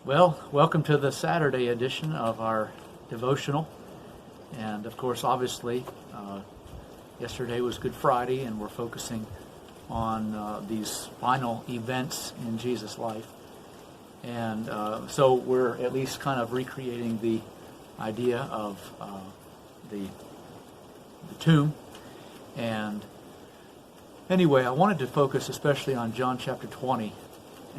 Well, welcome to the Saturday edition of our devotional. And of course, obviously, yesterday was Good Friday, and we're focusing on these final events in Jesus' life. And so we're at least kind of recreating the idea of the tomb. And anyway, I wanted to focus especially on John chapter 20,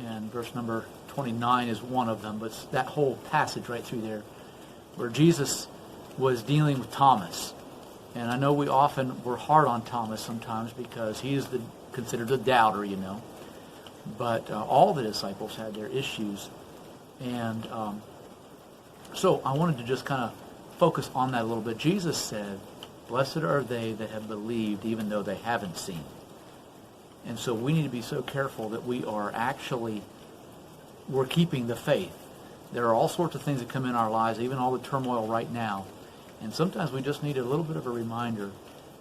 and verse number 29 is one of them, but it's that whole passage right through there where Jesus was dealing with Thomas. And I know we're hard on Thomas sometimes because he is considered the doubter, But all the disciples had their issues. And so I wanted to just kind of focus on that a little bit. Jesus said, "Blessed are they that have believed even though they haven't seen." And so we need to be so careful that we're keeping the faith. There are all sorts of things that come in our lives, even all the turmoil right now. And sometimes we just need a little bit of a reminder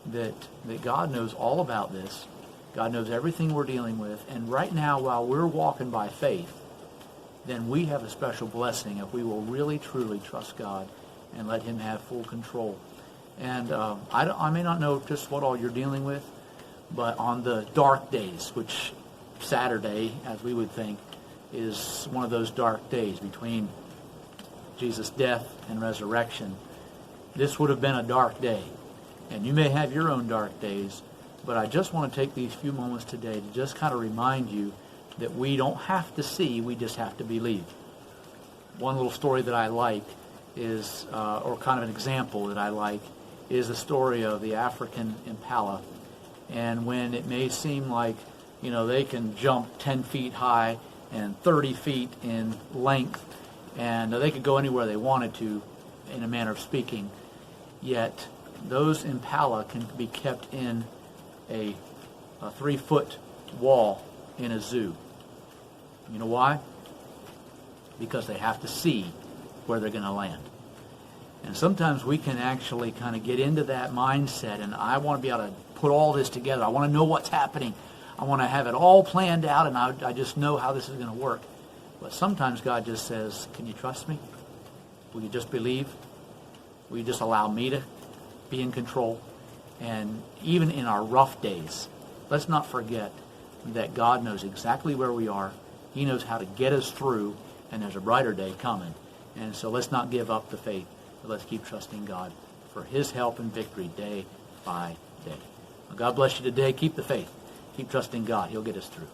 that God knows all about this. God knows everything we're dealing with. And right now, while we're walking by faith, then we have a special blessing if we will really, truly trust God and let Him have full control. And I may not know just what all you're dealing with, but on the dark days, which Saturday, as we would think, is one of those dark days between Jesus' death and resurrection. This would have been a dark day. And you may have your own dark days, but I just want to take these few moments today to just kind of remind you that we don't have to see, we just have to believe. One little story that I like is, or kind of an example that I like, is the story of the African impala. And when it may seem like, they can jump 10 feet high and 30 feet in length, and they could go anywhere they wanted to, in a manner of speaking, yet those impala can be kept in a 3-foot wall in a zoo. You know why? Because they have to see where they're going to land. And sometimes we can actually kind of get into that mindset, and I want to be able to put all this together. I want to know what's happening. I want to have it all planned out, and I just know how this is going to work. But sometimes God just says, can you trust me? Will you just believe? Will you just allow me to be in control? And even in our rough days, let's not forget that God knows exactly where we are. He knows how to get us through, and there's a brighter day coming. And so let's not give up the faith, but let's keep trusting God for His help and victory day by day. Well, God bless you today. Keep the faith. Keep trusting God. He'll get us through.